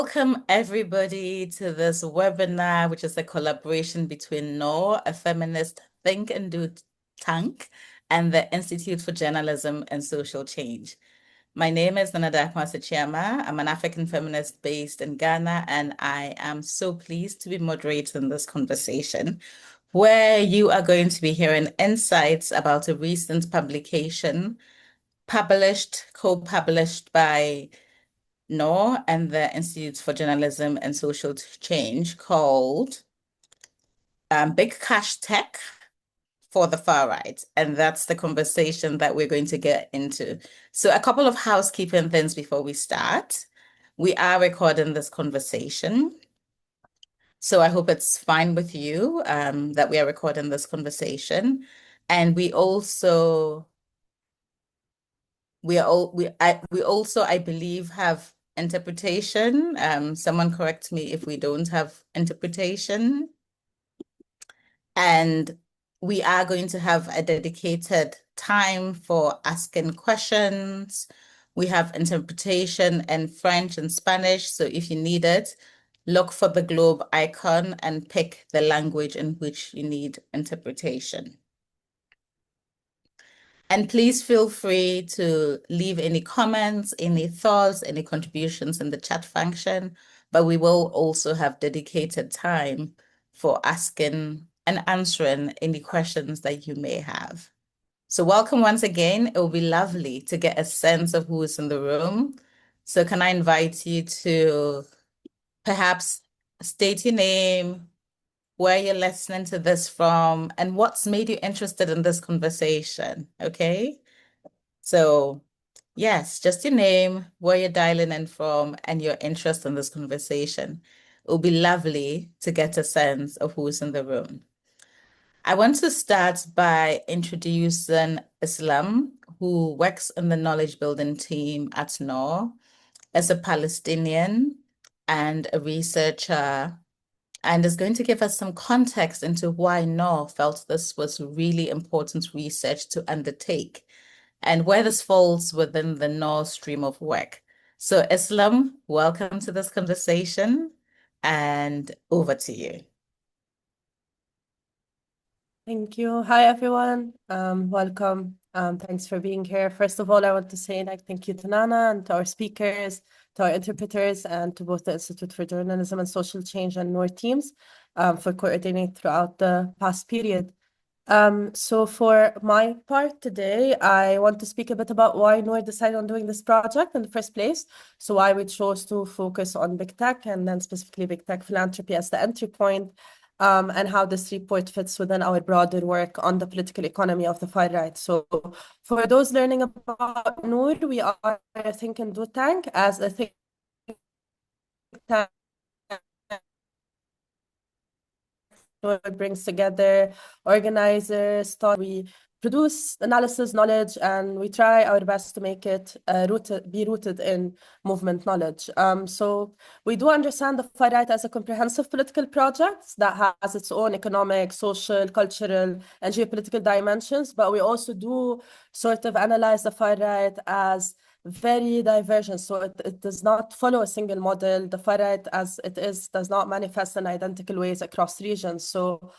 Welcome everybody to this webinar, which is a collaboration between NOR, a feminist think and do tank, and the Institute for Journalism and Social Change. My name is Nana Chiama. I'm an African feminist based in Ghana, and I am so pleased to be moderating this conversation, where you are going to be hearing insights about a recent publication co-published by NOR and the Institute for Journalism and Social Change called Big Cash Tech for the Far Right. And that's the conversation that we're going to get into. So a couple of housekeeping things before we start. We are recording this conversation. So I hope it's fine with you that we are recording this conversation. And we also, I believe, have interpretation. Someone correct me if we don't have interpretation. And we are going to have a dedicated time for asking questions. We have interpretation in French and Spanish. So if you need it, look for the globe icon and pick the language in which you need interpretation. And please feel free to leave any comments, any thoughts, any contributions in the chat function, but we will also have dedicated time for asking and answering any questions that you may have. So welcome once again. It will be lovely to get a sense of who is in the room. So can I invite you to perhaps state your name, where you're listening to this from, and what's made you interested in this conversation, okay? So yes, just your name, where you're dialing in from, and your interest in this conversation. It will be lovely to get a sense of who's in the room. I want to start by introducing Islam, who works in the knowledge building team at NOR, as a Palestinian and a researcher, and is going to give us some context into why NOR felt this was really important research to undertake and where this falls within the NOR stream of work. So Islam, welcome to this conversation, and over to you. Thank you. Hi, everyone. Welcome. Thanks for being here. First of all, I want to say thank you to Nana and to our speakers, to our interpreters, and to both the Institute for Journalism and Social Change and NOR teams for coordinating throughout the past period. So for my part today, I want to speak a bit about why NOR decided on doing this project in the first place. So why we chose to focus on big tech and then specifically big tech philanthropy as the entry point. And how this report fits within our broader work on the political economy of the far right. So for those learning about NOR, we are a think and do tank as a think tank. NOR brings together organizers, we produce analysis knowledge, and we try our best to make it be rooted in movement knowledge. So we do understand the far right as a comprehensive political project that has its own economic, social, cultural, and geopolitical dimensions, but we also do sort of analyze the far right as very divergent. So it does not follow a single model. The far right as it is does not manifest in identical ways across regions. So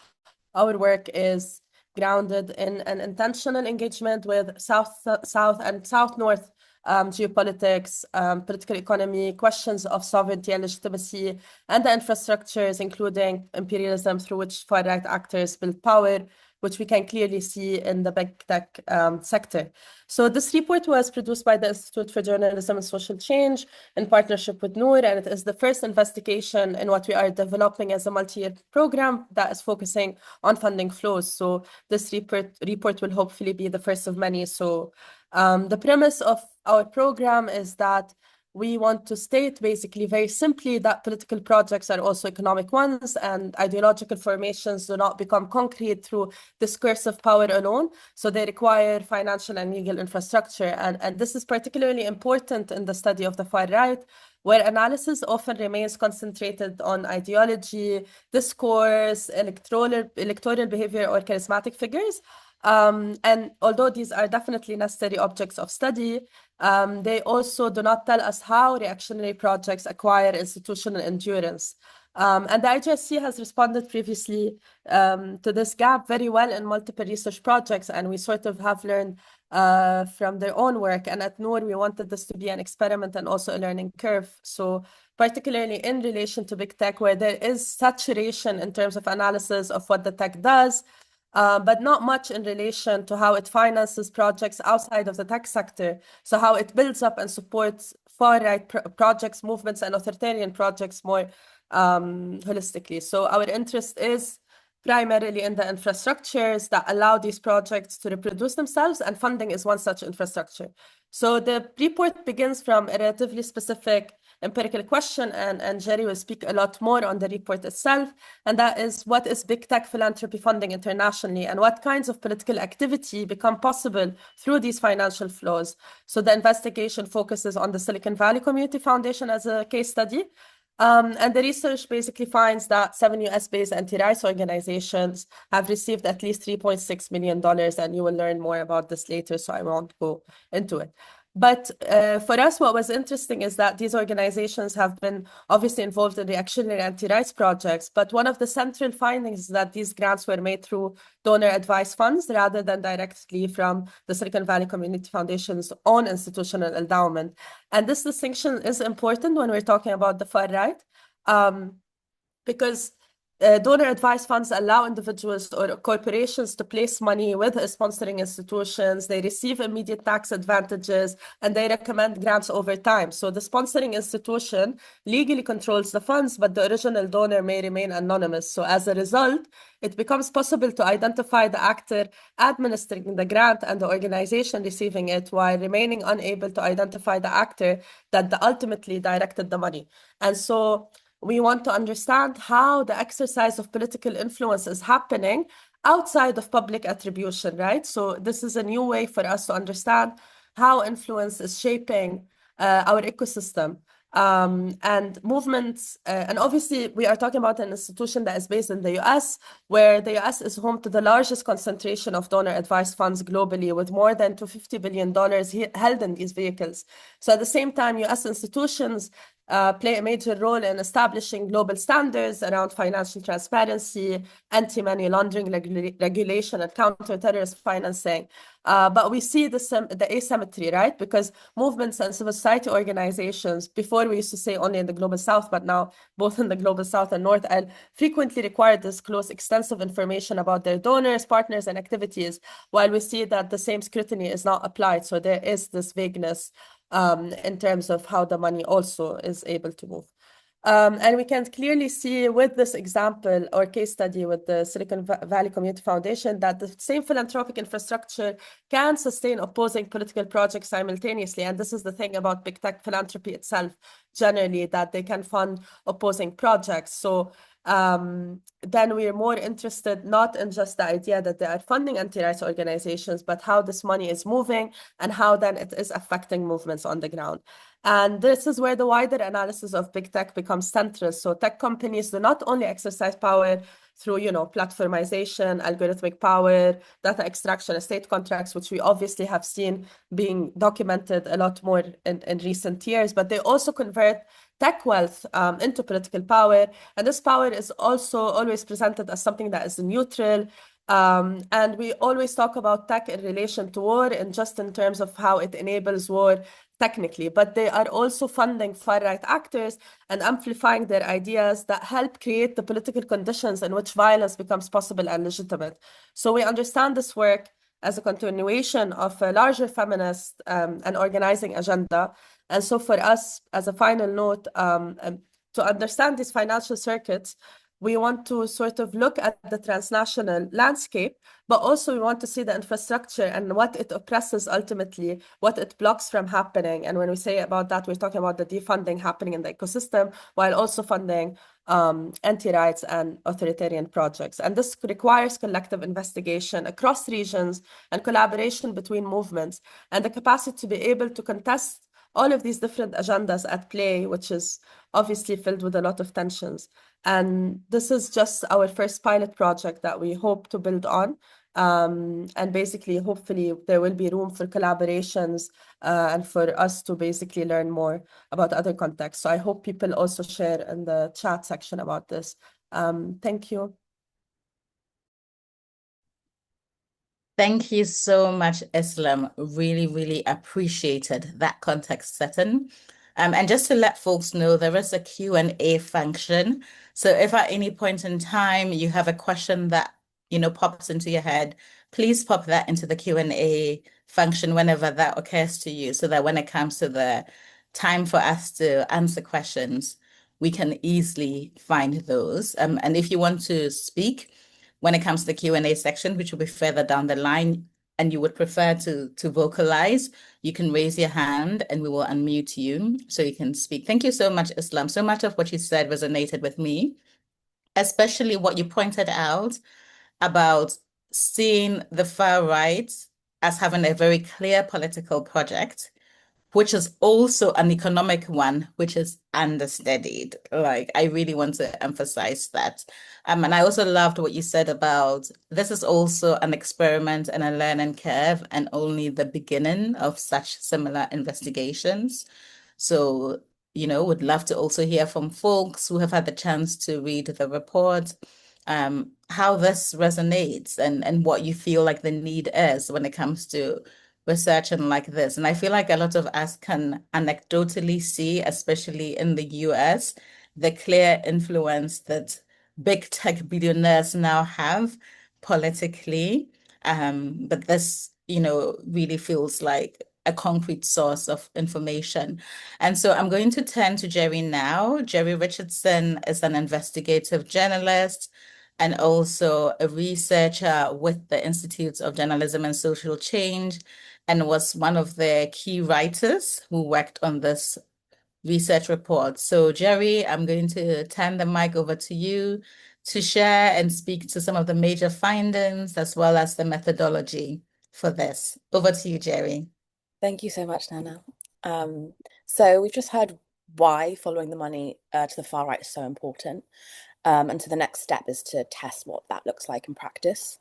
our work is grounded in an intentional engagement with South and South-North geopolitics, political economy, questions of sovereignty and legitimacy, and the infrastructures, including imperialism through which far-right actors build power, which we can clearly see in the big tech sector. So this report was produced by the Institute for Journalism and Social Change in partnership with NOR, and it is the first investigation in what we are developing as a multi-year program that is focusing on funding flows. So this report will hopefully be the first of many. So the premise of our program is that we want to state basically very simply that political projects are also economic ones, and ideological formations do not become concrete through discursive power alone. So they require financial and legal infrastructure. And this is particularly important in the study of the far right, where analysis often remains concentrated on ideology, discourse, electoral behavior, or charismatic figures. And although these are definitely necessary objects of study, they also do not tell us how reactionary projects acquire institutional endurance. And the IGSC has responded previously to this gap very well in multiple research projects, and we sort of have learned from their own work. And at Noor, we wanted this to be an experiment and also a learning curve. So particularly in relation to big tech, where there is saturation in terms of analysis of what the tech does, but not much in relation to how it finances projects outside of the tech sector. So how it builds up and supports far-right projects, movements, and authoritarian projects more holistically. So our interest is primarily in the infrastructures that allow these projects to reproduce themselves, and funding is one such infrastructure. So the report begins from a relatively specific empirical question, and Jerry will speak a lot more on the report itself, and that is, what is big tech philanthropy funding internationally, and what kinds of political activity become possible through these financial flows? So the investigation focuses on the Silicon Valley Community Foundation as a case study. And the research basically finds that 7 US-based anti-rights organizations have received at least $3.6 million, and you will learn more about this later, so I won't go into it. But for us, what was interesting is that these organizations have been obviously involved in reactionary anti-rights projects, but one of the central findings is that these grants were made through donor advised funds rather than directly from the Silicon Valley Community Foundation's own institutional endowment. And this distinction is important when we're talking about the far right, because donor advised funds allow individuals or corporations to place money with sponsoring institutions. They receive immediate tax advantages, and they recommend grants over time. So the sponsoring institution legally controls the funds, but the original donor may remain anonymous. So as a result, it becomes possible to identify the actor administering the grant and the organization receiving it, while remaining unable to identify the actor that ultimately directed the money. And so we want to understand how the exercise of political influence is happening outside of public attribution, right? So this is a new way for us to understand how influence is shaping our ecosystem. And movements, and obviously we are talking about an institution that is based in the US, where the US is home to the largest concentration of donor advised funds globally, with more than $250 billion held in these vehicles. So at the same time, US institutions play a major role in establishing global standards around financial transparency, anti-money laundering regulation, and counter-terrorist financing. But we see the asymmetry, right? Because movements and civil society organizations, before we used to say only in the Global South, but now both in the Global South and North, and frequently require to disclose extensive information about their donors, partners, and activities, while we see that the same scrutiny is not applied. So there is this vagueness in terms of how the money also is able to move. And we can clearly see with this example or case study with the Silicon Valley Community Foundation that the same philanthropic infrastructure can sustain opposing political projects simultaneously. And this is the thing about big tech philanthropy itself, generally, that they can fund opposing projects. So then we're more interested not in just the idea that they are funding anti-rights organizations, but how this money is moving and how then it is affecting movements on the ground. And this is where the wider analysis of big tech becomes central. So tech companies do not only exercise power through, platformization, algorithmic power, data extraction, estate contracts, which we obviously have seen being documented a lot more in recent years, but they also convert tech wealth into political power. And this power is also always presented as something that is neutral. And we always talk about tech in relation to war and just in terms of how it enables war technically, but they are also funding far-right actors and amplifying their ideas that help create the political conditions in which violence becomes possible and legitimate. So we understand this work as a continuation of a larger feminist and organizing agenda. And so for us, as a final note, to understand these financial circuits, we want to sort of look at the transnational landscape, but also we want to see the infrastructure and what it oppresses ultimately, what it blocks from happening. And when we say about that, we're talking about the defunding happening in the ecosystem, while also funding anti-rights and authoritarian projects. And this requires collective investigation across regions and collaboration between movements, and the capacity to be able to contest all of these different agendas at play, which is obviously filled with a lot of tensions. And this is just our first pilot project that we hope to build on And basically, hopefully, there will be room for collaborations and for us to basically learn more about other contexts. So I hope people also share in the chat section about this. Thank you. Thank you so much, Islam. Really, really appreciated that context setting. And just to let folks know, there is a Q&A function. So if at any point in time you have a question that, pops into your head, please pop that into the Q&A function whenever that occurs to you, so that when it comes to the time for us to answer questions, we can easily find those. And if you want to speak, when it comes to the Q&A section, which will be further down the line, and you would prefer to vocalize, you can raise your hand and we will unmute you so you can speak. Thank you so much, Islam. So much of what you said resonated with me, especially what you pointed out about seeing the far right as having a very clear political project, which is also an economic one, which is understudied. Like, I really want to emphasize that. And I also loved what you said about this is also an experiment and a learning curve, and only the beginning of such similar investigations. So, would love to also hear from folks who have had the chance to read the report, how this resonates and what you feel like the need is when it comes to researching like this. And I feel like a lot of us can anecdotally see, especially in the US, the clear influence that big tech billionaires now have politically. But this, really feels like a concrete source of information. And so I'm going to turn to Jerry now. Jerry Richardson is an investigative journalist and also a researcher with the Institute of Journalism and Social Change, and was one of the key writers who worked on this research report. So, Jerry, I'm going to turn the mic over to you to share and speak to some of the major findings as well as the methodology for this. Over to you, Jerry. Thank you so much, Nana. So we've just heard why following the money to the far right is so important. And so the next step is to test what that looks like in practice.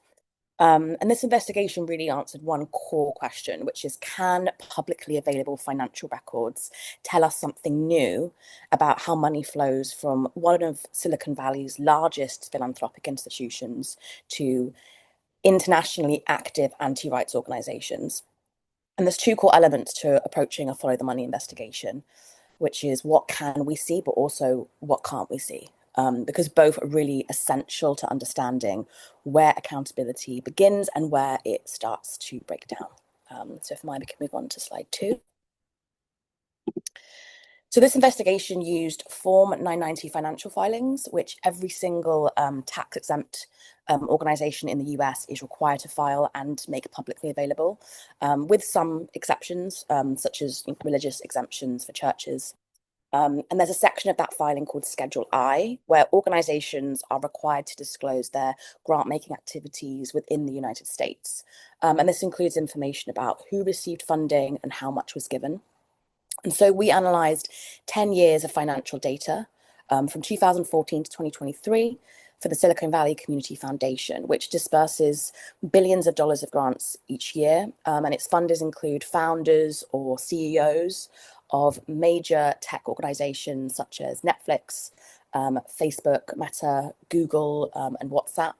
And this investigation really answered one core question, which is, can publicly available financial records tell us something new about how money flows from one of Silicon Valley's largest philanthropic institutions to internationally active anti-rights organizations? And there's two core elements to approaching a follow the money investigation, which is what can we see, but also what can't we see? Because both are really essential to understanding where accountability begins and where it starts to break down. So if we can move on to slide 2. So this investigation used Form 990 financial filings, which every single tax-exempt organization in the US is required to file and make publicly available, with some exceptions, such as religious exemptions for churches. And there's a section of that filing called Schedule I, where organizations are required to disclose their grant-making activities within the United States. And this includes information about who received funding and how much was given. And so we analysed 10 years of financial data from 2014 to 2023 for the Silicon Valley Community Foundation, which disperses billions of dollars of grants each year. And its funders include founders or CEOs of major tech organizations such as Netflix, Facebook, Meta, Google, and WhatsApp.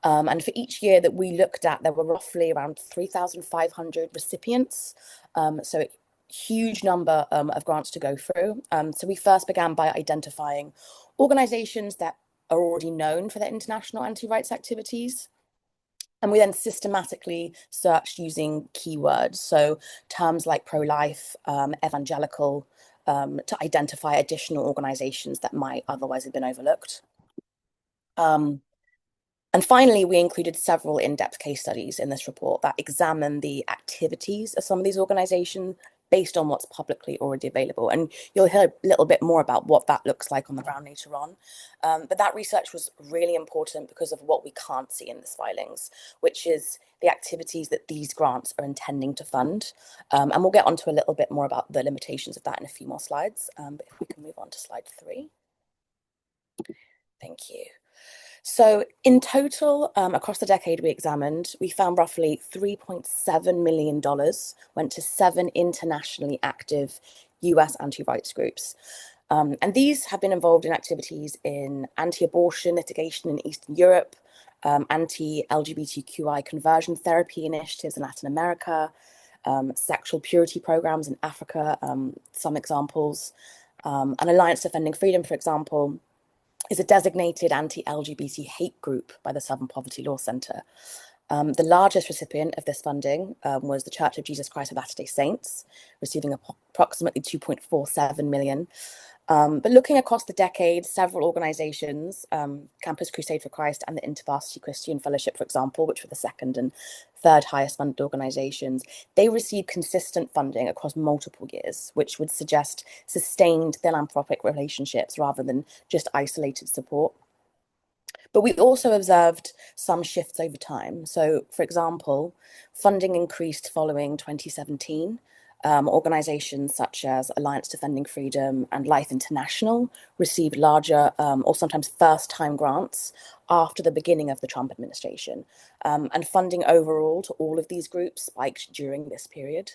And for each year that we looked at, there were roughly around 3,500 recipients. So huge number of grants to go through. So we first began by identifying organizations that are already known for their international anti-rights activities. And we then systematically searched using keywords, so terms like pro-life, evangelical, to identify additional organizations that might otherwise have been overlooked. And finally, we included several in-depth case studies in this report that examine the activities of some of these organizations based on what's publicly already available. And you'll hear a little bit more about what that looks like on the ground later on. But that research was really important because of what we can't see in these filings, which is the activities that these grants are intending to fund. And we'll get onto a little bit more about the limitations of that in a few more slides. But if we can move on to slide 3. Thank you. So in total, across the decade we examined, we found roughly $3.7 million went to 7 internationally active US anti-rights groups. And these have been involved in activities in anti-abortion litigation in Eastern Europe, anti-LGBTQI conversion therapy initiatives in Latin America, sexual purity programs in Africa, some examples. An Alliance Defending Freedom, for example, is a designated anti-LGBT hate group by the Southern Poverty Law Center. The largest recipient of this funding was the Church of Jesus Christ of Latter-day Saints, receiving approximately 2.47 million. But looking across the decade, several organizations, Campus Crusade for Christ and the InterVarsity Christian Fellowship, for example, which were the second and third highest funded organizations, they received consistent funding across multiple years, which would suggest sustained philanthropic relationships rather than just isolated support. But we also observed some shifts over time. So, for example, funding increased following 2017. Organizations such as Alliance Defending Freedom and Life International received larger or sometimes first-time grants after the beginning of the Trump administration. And funding overall to all of these groups spiked during this period.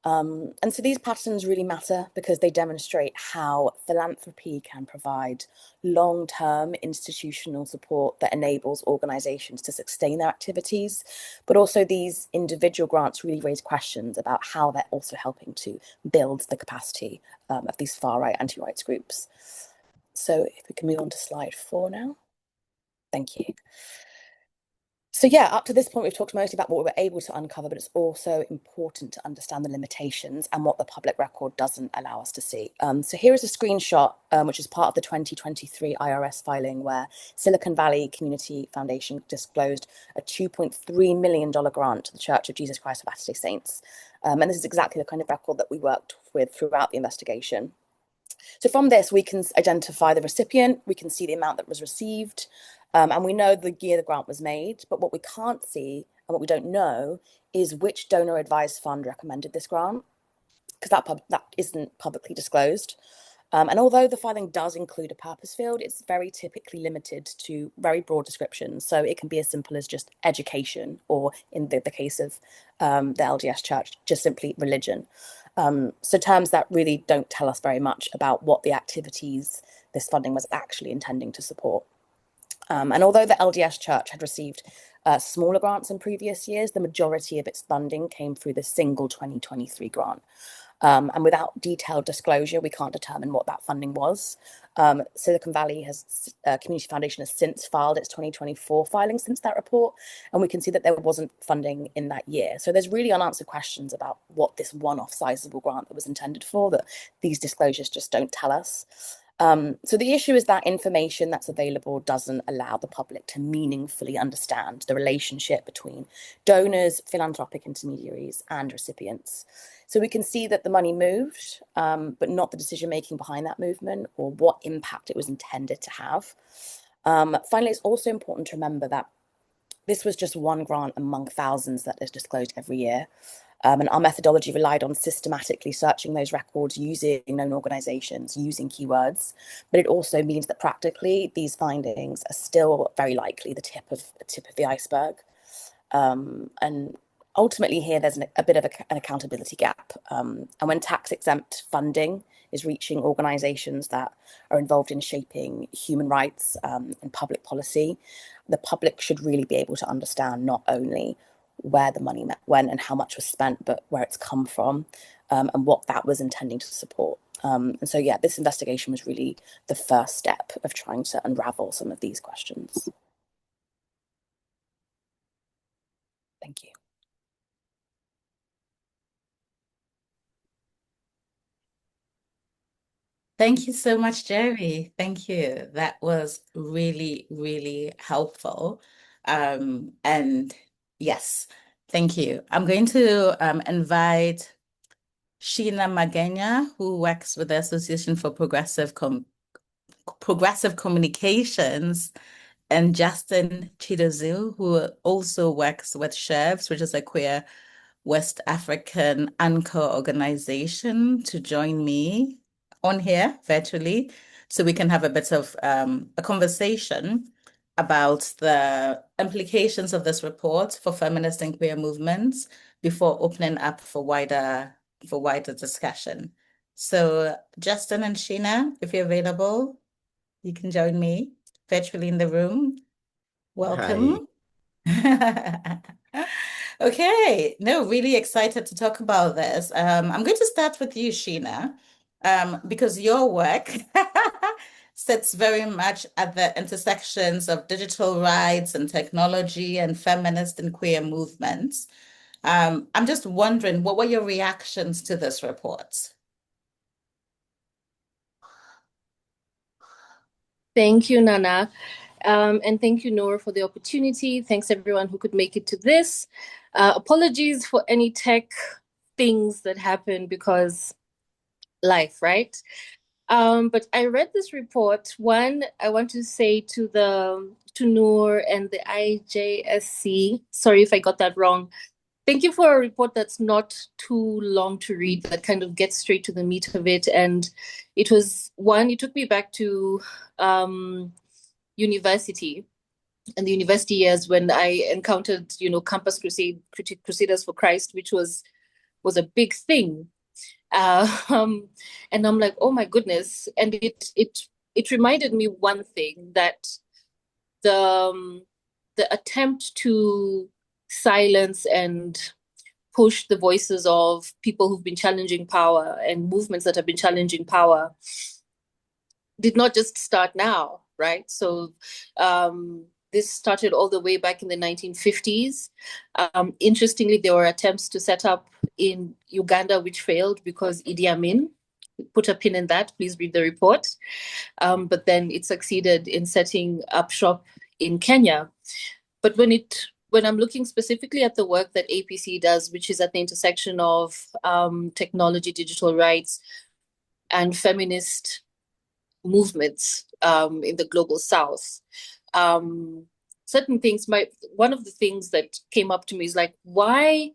And so these patterns really matter because they demonstrate how philanthropy can provide long-term institutional support that enables organizations to sustain their activities. But also these individual grants really raise questions about how they're also helping to build the capacity of these far-right anti-rights groups. So if we can move on to slide 4 now. Thank you. So yeah, up to this point, we've talked mostly about what we were able to uncover, but it's also important to understand the limitations and what the public record doesn't allow us to see. So here is a screenshot, which is part of the 2023 IRS filing, where Silicon Valley Community Foundation disclosed a $2.3 million grant to the Church of Jesus Christ of Latter-day Saints. And this is exactly the kind of record that we worked with throughout the investigation. So from this, we can identify the recipient, we can see the amount that was received, and we know the year the grant was made. But what we can't see and what we don't know is which donor advised fund recommended this grant, because that isn't publicly disclosed. And although the filing does include a purpose field, it's very typically limited to very broad descriptions. So it can be as simple as just education, or in the case of the LDS Church, just simply religion. So terms that really don't tell us very much about what the activities this funding was actually intending to support. And although the LDS Church had received smaller grants in previous years, the majority of its funding came through the single 2023 grant. And without detailed disclosure, we can't determine what that funding was. Silicon Valley Community Foundation has since filed its 2024 filing since that report, and we can see that there wasn't funding in that year. So there's really unanswered questions about what this one-off sizable grant that was intended for, that these disclosures just don't tell us. So the issue is that information that's available doesn't allow the public to meaningfully understand the relationship between donors, philanthropic intermediaries, and recipients. So we can see that the money moved, but not the decision-making behind that movement or what impact it was intended to have. Finally, it's also important to remember that this was just one grant among thousands that is disclosed every year. And our methodology relied on systematically searching those records using known organizations, using keywords. But it also means that practically these findings are still very likely the tip of the iceberg. And ultimately here, there's a bit of an accountability gap. And when tax-exempt funding is reaching organizations that are involved in shaping human rights and public policy, the public should really be able to understand not only where the money went and how much was spent, but where it's come from and what that was intending to support. And so, yeah, this investigation was really the first step of trying to unravel some of these questions. Thank you. Thank you so much, Jerry. Thank you. That was really, really helpful. And yes, thank you. I'm going to invite Sheena Magenya, who works with the Association for Progressive Communications, and Justin Chidozu, who also works with Chefs, which is a queer West African anchor organization, to join me on here virtually so we can have a bit of a conversation. about the implications of this report for feminist and queer movements before opening up for wider discussion. So Justin and Sheena, if you're available, you can join me virtually in the room. Welcome. Okay, no, really excited to talk about this. I'm going to start with you, Sheena, because your work sits very much at the intersections of digital rights and technology and feminist and queer movements. I'm just wondering, what were your reactions to this report? Thank you, Nana. And thank you, Noor, for the opportunity. Thanks, everyone who could make it to this. Apologies for any tech things that happen because life, right? But I read this report. One, I want to say to Noor and the IJSC, sorry if I got that wrong. Thank you for a report that's not too long to read, that kind of gets straight to the meat of it. And it was one, it took me back to university and the university years when I encountered, Campus Crusaders for Christ, which was a big thing. And I'm like, oh my goodness. And it reminded me one thing, that the attempt to silence and push the voices of people who've been challenging power and movements that have been challenging power did not just start now, right? So this started all the way back in the 1950s. Interestingly, there were attempts to set up in Uganda, which failed because Idi Amin put a pin in that. Please read the report. But then it succeeded in setting up shop in Kenya. But when I'm looking specifically at the work that APC does, which is at the intersection of technology, digital rights, and feminist movements in the global south, certain things one of the things that came up to me is like, why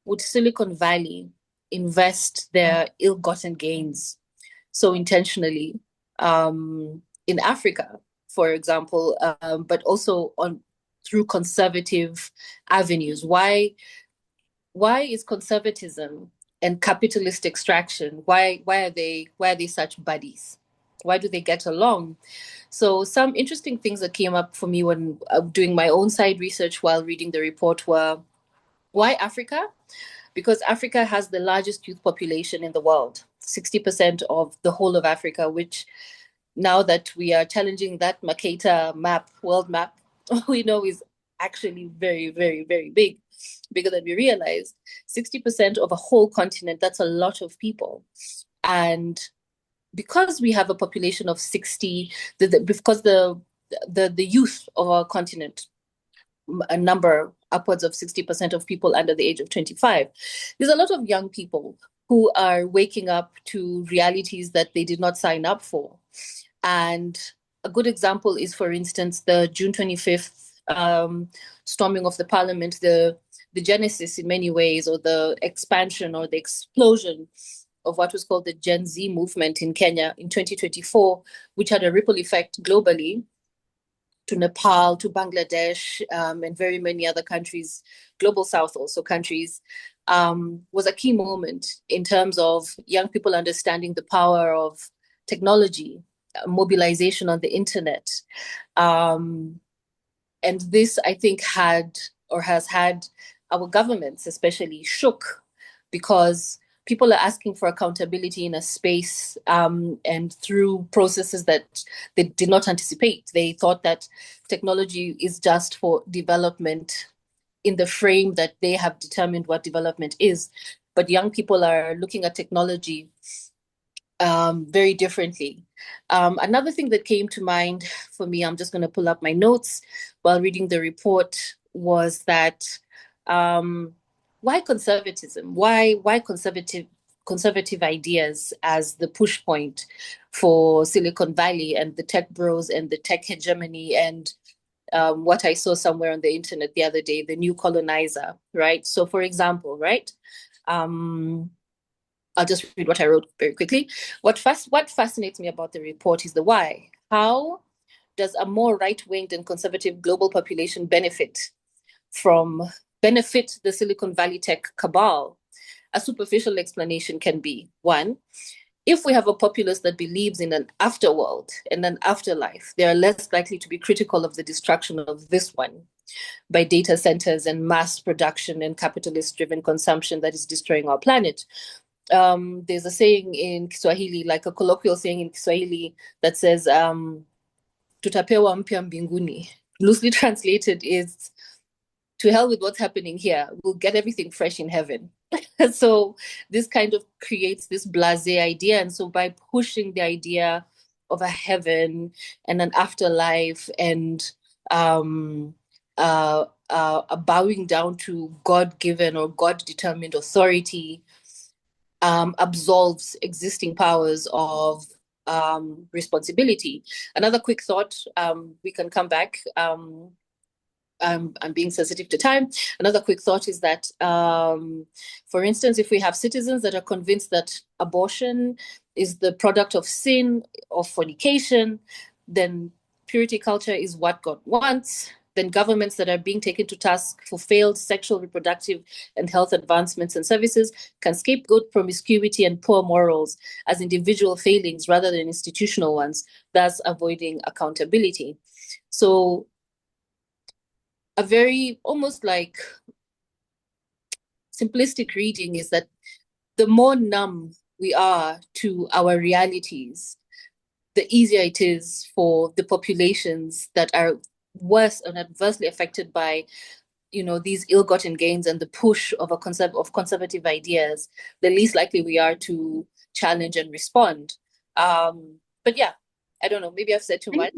would Silicon Valley invest their ill-gotten gains so intentionally in Africa, for example, but also through conservative avenues? Why is conservatism and capitalist extraction, why are they such buddies? Why do they get along? So some interesting things that came up for me when doing my own side research while reading the report were, why Africa? Because Africa has the largest youth population in the world, 60% of the whole of Africa, which now that we are challenging that Mercator map, world map, we know is actually very, very, very big, bigger than we realized. 60% of a whole continent, that's a lot of people. And because we have a population of 60, because the youth of our continent, a number upwards of 60% of people under the age of 25, there's a lot of young people who are waking up to realities that they did not sign up for. And a good example is, for instance, the June 25th storming of the parliament, the genesis in many ways, or the expansion or the explosion of what was called the Gen Z movement in Kenya in 2024, which had a ripple effect globally to Nepal, to Bangladesh, and very many other countries, global south also countries, was a key moment in terms of young people understanding the power of technology, mobilization on the internet. And this, I think, has had our governments especially shook, because people are asking for accountability in a space and through processes that they did not anticipate. They thought that technology is just for development in the frame that they have determined what development is. But young people are looking at technology very differently. Another thing that came to mind for me, I'm just going to pull up my notes while reading the report, was that why conservatism? Why conservative ideas as the push point for Silicon Valley and the tech bros and the tech hegemony and what I saw somewhere on the internet the other day, the new colonizer, right? So for example, right? I'll just read what I wrote very quickly. What fascinates me about the report is the why. How does a more right-winged and conservative global population benefit the Silicon Valley tech cabal? A superficial explanation can be, one, if we have a populace that believes in an afterworld and an afterlife, they are less likely to be critical of the destruction of this one by data centers and mass production and capitalist-driven consumption that is destroying our planet. There's a saying in Kiswahili, like a colloquial saying in Kiswahili, that says, tutapewa mpya mbinguni. Loosely translated is, to hell with what's happening here, we'll get everything fresh in heaven. So this kind of creates this blasé idea. And so by pushing the idea of a heaven and an afterlife and a bowing down to God-given or God-determined authority, absolves existing powers of responsibility. Another quick thought, we can come back. I'm being sensitive to time. Another quick thought is that, for instance, if we have citizens that are convinced that abortion is the product of sin or fornication, then purity culture is what God wants. Then governments that are being taken to task for failed sexual, reproductive, and health advancements and services can scapegoat promiscuity and poor morals as individual failings rather than institutional ones, thus avoiding accountability. So a very almost like simplistic reading is that the more numb we are to our realities, the easier it is for the populations that are worse and adversely affected by, these ill-gotten gains and the push of conservative ideas, the least likely we are to challenge and respond. But yeah, I don't know, maybe I've said too much.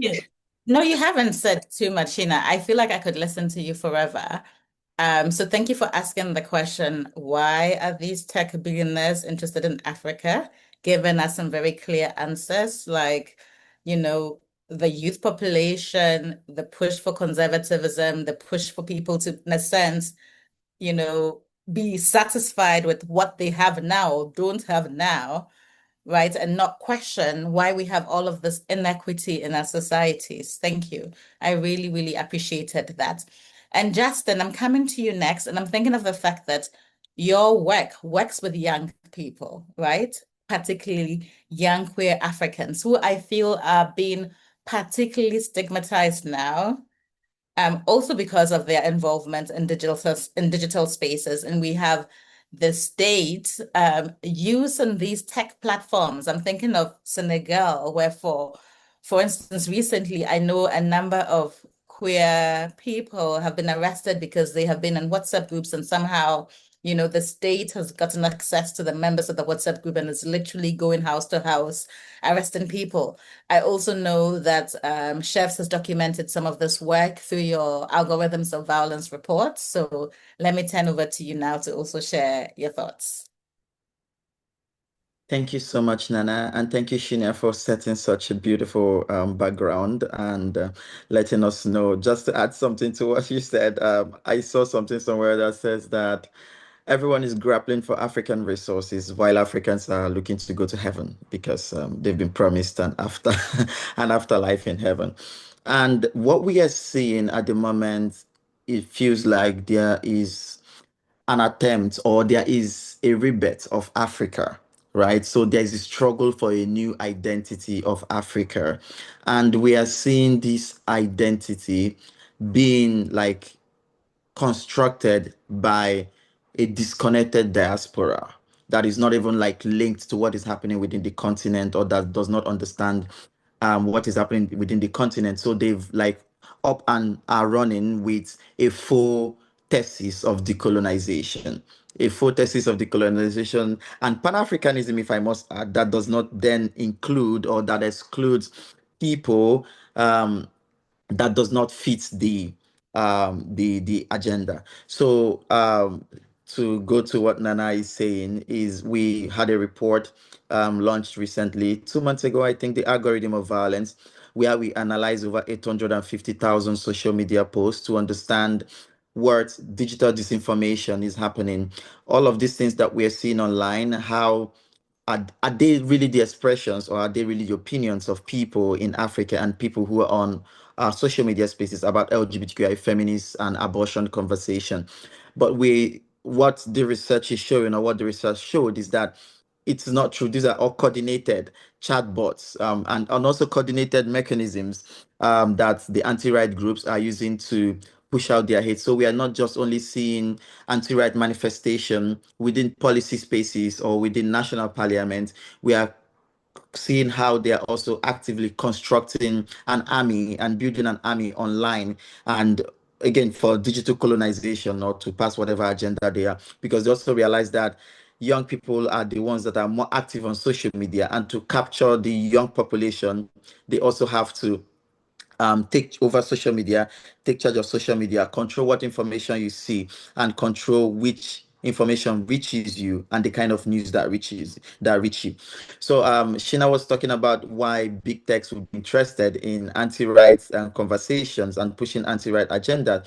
No, you haven't said too much, Sheena. I feel like I could listen to you forever. So thank you for asking the question, why are these tech billionaires interested in Africa? Giving us some very clear answers, like, the youth population, the push for conservatism, the push for people to, in a sense, be satisfied with what they have now or don't have now, right? And not question why we have all of this inequity in our societies. Thank you. I really, really appreciated that. And Justin, I'm coming to you next, and I'm thinking of the fact that your work works with young people, right? Particularly young queer Africans who I feel are being particularly stigmatized now, also because of their involvement in digital spaces. And we have the state using these tech platforms. I'm thinking of Senegal, where for instance, recently, I know a number of queer people have been arrested because they have been in WhatsApp groups and somehow, the state has gotten access to the members of the WhatsApp group and is literally going house to house, arresting people. I also know that Chefs has documented some of this work through your algorithms of violence reports. So let me turn over to you now to also share your thoughts. Thank you so much, Nana, and thank you, Sheena, for setting such a beautiful background and letting us know. Just to add something to what you said, I saw something somewhere that says that everyone is grappling for African resources while Africans are looking to go to heaven because they've been promised an afterlife in heaven. And what we are seeing at the moment, it feels like there is an attempt or there is a rebirth of Africa, right? So there's a struggle for a new identity of Africa. And we are seeing this identity being like constructed by a disconnected diaspora that is not even like linked to what is happening within the continent or that does not understand what is happening within the continent. So they've like up and are running with a full thesis of decolonization. A full thesis of decolonization and Pan-Africanism, if I must add, that does not then include or that excludes people that does not fit the agenda. So to go to what Nana is saying is we had a report launched recently 2 months ago, I think, the algorithm of violence, where we analyze over 850,000 social media posts to understand what digital disinformation is happening. All of these things that we're seeing online, how are they really the expressions, or are they really the opinions of people in Africa and people who are on social media spaces about LGBTQI, feminists, and abortion conversation? But what the research is showing, or what the research showed, is that it's not true. These are all coordinated chatbots, and also coordinated mechanisms that the anti-right groups are using to push out their hate. So we are not just only seeing anti-right manifestation within policy spaces or within national parliament. We are seeing how they are also actively constructing an army and building an army online, and again for digital colonization, or to pass whatever agenda they are, because they also realize that young people are the ones that are more active on social media, and to capture the young population, they also have to take over social media, take charge of social media, control what information you see, and control which information reaches you and the kind of news that reach you. So Sheena was talking about why big techs would be interested in anti-rights and conversations and pushing anti-right agenda.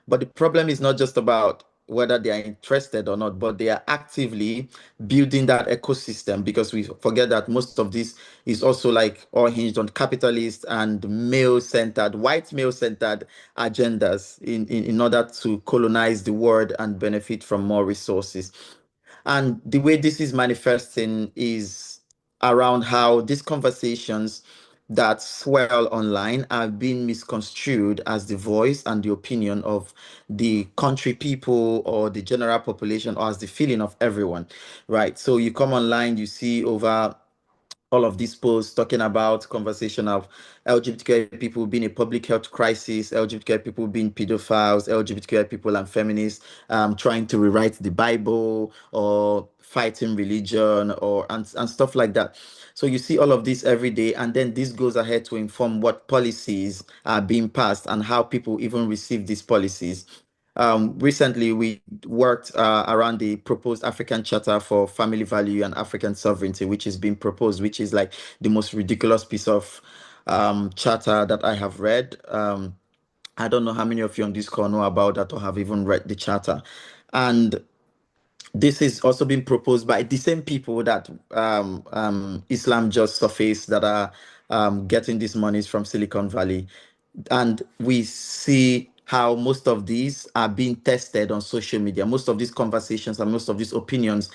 But the problem is not just about whether they are interested or not, but they are actively building that ecosystem, because we forget that most of this is also like all hinged on capitalist and male-centered, white male-centered agendas in order to colonize the world and benefit from more resources. And the way this is manifesting is around how these conversations that swell online are being misconstrued as the voice and the opinion of the country people or the general population, or as the feeling of everyone, right? So you come online, you see over all of these posts talking about conversation of LGBTQI people being a public health crisis, LGBTQI people being pedophiles, LGBTQI people and feminists trying to rewrite the Bible, or fighting religion, or and stuff like that. So you see all of this every day, and then this goes ahead to inform what policies are being passed and how people even receive these policies. Recently, we worked around the proposed African Charter for Family Value and African Sovereignty, which is being proposed, which is like the most ridiculous piece of charter that I have read. I don't know how many of you on this call know about that or have even read the charter. And this is also being proposed by the same people that Islam just surfaced, that are getting these monies from Silicon Valley. And we see how most of these are being tested on social media. Most of these conversations and most of these opinions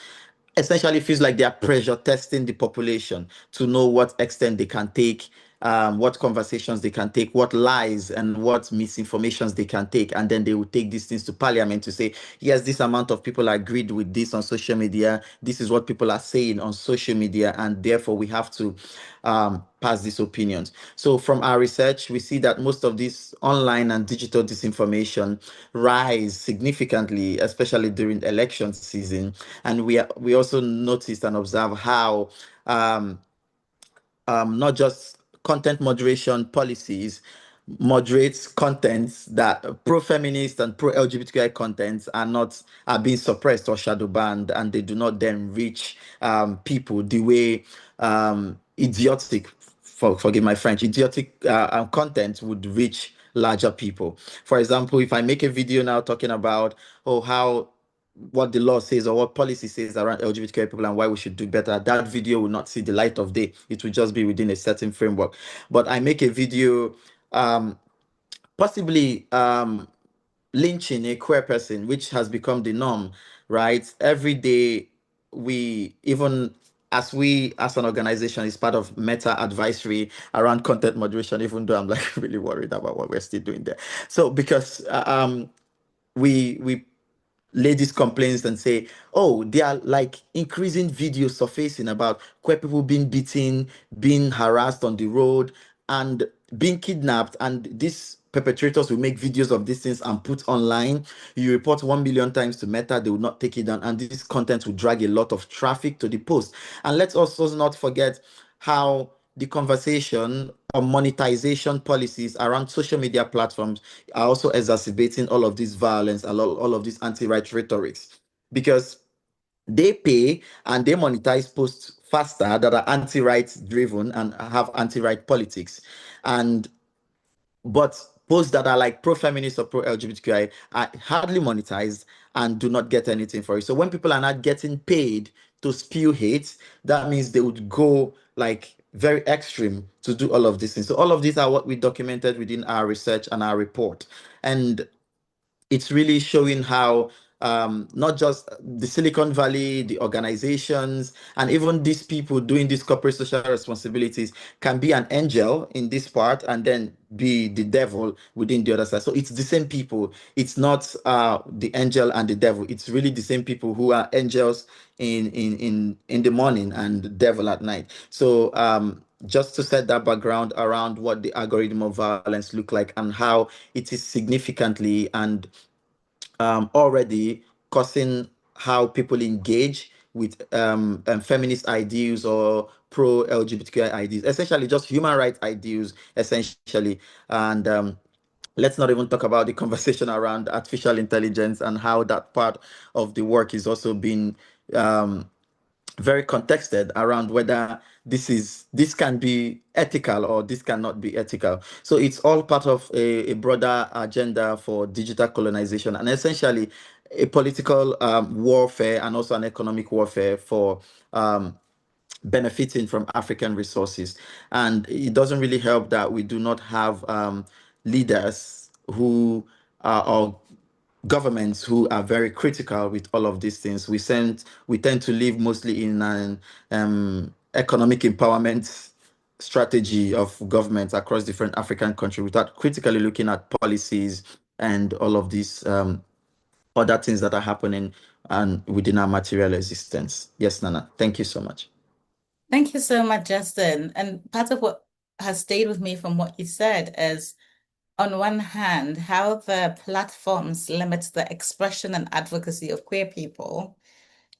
essentially feels like they are pressure testing the population to know what extent they can take, what conversations they can take, what lies and what misinformations they can take. And then they will take these things to parliament to say, yes, this amount of people agreed with this on social media. This is what people are saying on social media. And therefore, we have to pass these opinions. So from our research, we see that most of this online and digital disinformation rise significantly, especially during election season. And we also noticed and observe how not just content moderation policies moderates contents, that pro-feminist and pro-LGBTQI contents are being suppressed or shadow banned, and they do not then reach people the way idiotic, forgive my French, idiotic content would reach larger people. For example, if I make a video now talking about how what the law says or what policy says around LGBTQI people and why we should do better, that video will not see the light of day. It will just be within a certain framework. But I make a video possibly lynching a queer person, which has become the norm, right? Every day, even as an organization, is part of Meta advisory around content moderation, even though I'm like really worried about what we're still doing there. So because we ladies complains and say, oh, they are like increasing videos surfacing about queer people being beaten, being harassed on the road, and being kidnapped. And these perpetrators will make videos of these things and put online. You report 1 million times to Meta, they will not take it down. And this content will drag a lot of traffic to the post. And let's also not forget how the conversation on monetization policies around social media platforms are also exacerbating all of this violence and all of these anti-right rhetorics, because they pay and they monetize posts faster that are anti-right driven and have anti-right politics. But posts that are like pro-feminist or pro-LGBTQI are hardly monetized and do not get anything for it. So when people are not getting paid to spew hate, that means they would go like very extreme to do all of these things. So all of these are what we documented within our research and our report. And it's really showing how not just the Silicon Valley, the organizations, and even these people doing these corporate social responsibilities can be an angel in this part and then be the devil within the other side. So it's the same people. It's not the angel and the devil. It's really the same people who are angels in the morning and the devil at night. So just to set that background around what the algorithm of violence look like and how it is significantly and already causing how people engage with feminist ideals or pro LGBTQI ideals, essentially just human rights ideals, essentially. And let's not even talk about the conversation around artificial intelligence and how that part of the work is also being very contested around whether this can be ethical or this cannot be ethical. So it's all part of a broader agenda for digital colonization and essentially a political warfare and also an economic warfare for benefiting from African resources. And it doesn't really help that we do not have leaders who are or governments who are very critical with all of these things. We tend to live mostly in an economic empowerment strategy of governments across different African countries without critically looking at policies and all of these other things that are happening and within our material existence. Yes, Nana, thank you so much. Thank you so much, Justin. And part of what has stayed with me from what you said is, on one hand, how the platforms limit the expression and advocacy of queer people,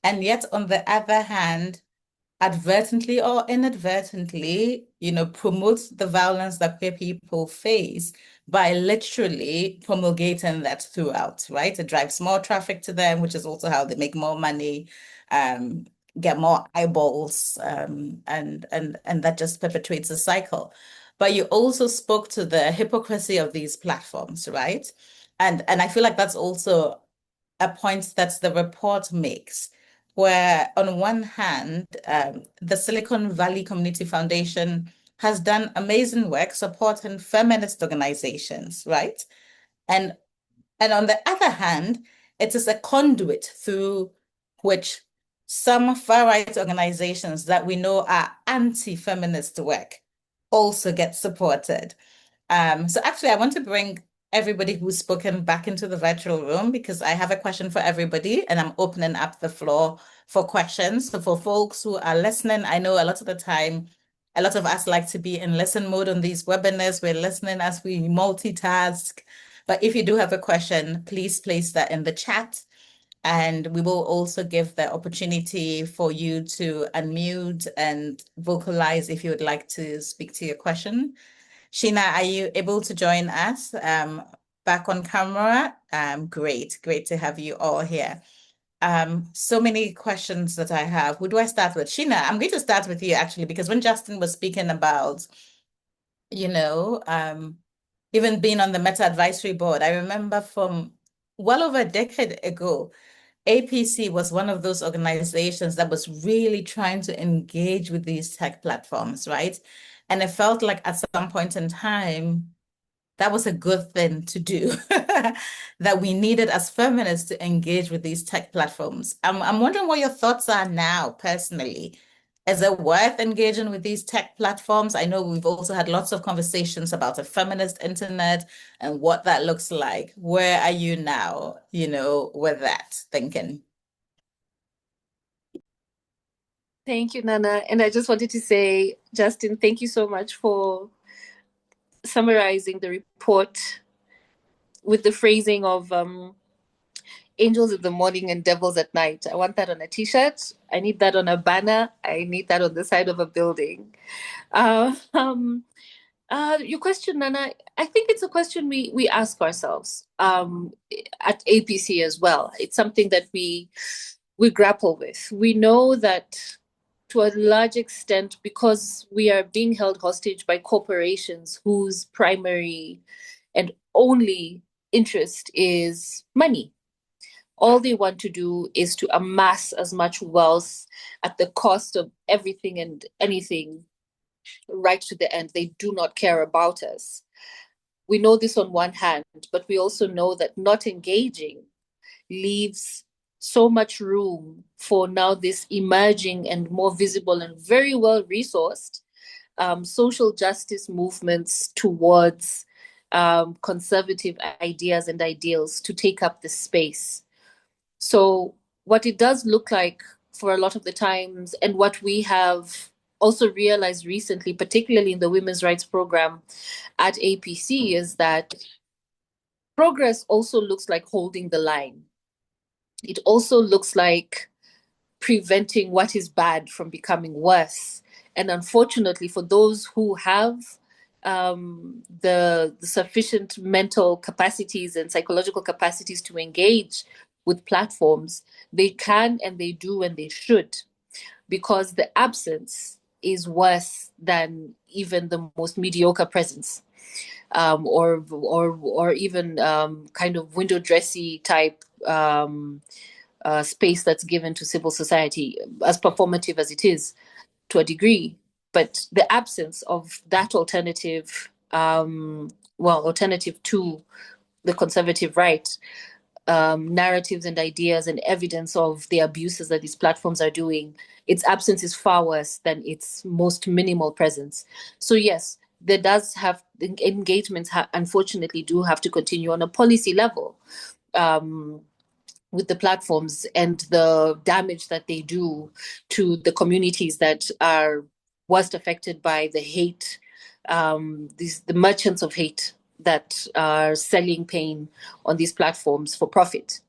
and yet on the other hand, advertently or inadvertently, promotes the violence that queer people face by literally promulgating that throughout, right? It drives more traffic to them, which is also how they make more money, get more eyeballs, and that just perpetuates the cycle. But you also spoke to the hypocrisy of these platforms, right? And I feel like that's also a point that the report makes, where on one hand, the Silicon Valley Community Foundation has done amazing work supporting feminist organizations, right? And on the other hand, it is a conduit through which some far-right organizations that we know are anti-feminist work also get supported. So actually, I want to bring everybody who's spoken back into the virtual room because I have a question for everybody and I'm opening up the floor for questions. So for folks who are listening, I know a lot of the time, a lot of us like to be in listen mode on these webinars. We're listening as we multitask. But if you do have a question, please place that in the chat. And we will also give the opportunity for you to unmute and vocalize if you would like to speak to your question. Sheena, are you able to join us back on camera? Great to have you all here. So many questions that I have. Who do I start with? Sheena, I'm going to start with you actually, because when Justin was speaking about, even being on the Meta Advisory Board, I remember from well over a decade ago, APC was one of those organizations that was really trying to engage with these tech platforms, right? And it felt like at some point in time, that was a good thing to do, that we needed as feminists to engage with these tech platforms. I'm wondering what your thoughts are now, personally. Is it worth engaging with these tech platforms? I know we've also had lots of conversations about a feminist internet and what that looks like. Where are you now, with that thinking? Thank you, Nana. And I just wanted to say, Justin, thank you so much for summarizing the report with the phrasing of angels in the morning and devils at night. I want that on a t-shirt. I need that on a banner. I need that on the side of a building. Your question, Nana, I think it's a question we ask ourselves at APC as well. It's something that we grapple with. We know that to a large extent, because we are being held hostage by corporations whose primary and only interest is money. All they want to do is to amass as much wealth at the cost of everything and anything right to the end. They do not care about us. We know this on one hand, but we also know that not engaging leaves so much room for now this emerging and more visible and very well resourced social justice movements towards conservative ideas and ideals to take up the space. So what it does look like for a lot of the times, and what we have also realized recently, particularly in the women's rights program at APC, is that progress also looks like holding the line. It also looks like preventing what is bad from becoming worse. And unfortunately, for those who have the sufficient mental capacities and psychological capacities to engage with platforms, they can and they do and they should, because the absence is worse than even the most mediocre presence, or even kind of window dressy type space that's given to civil society, as performative as it is to a degree. But the absence of that alternative, alternative to the conservative right, narratives and ideas and evidence of the abuses that these platforms are doing, its absence is far worse than its most minimal presence. So yes, there does have engagements, unfortunately, do have to continue on a policy level. With the platforms and the damage that they do to the communities that are worst affected by the hate, the merchants of hate that are selling pain on these platforms for profit.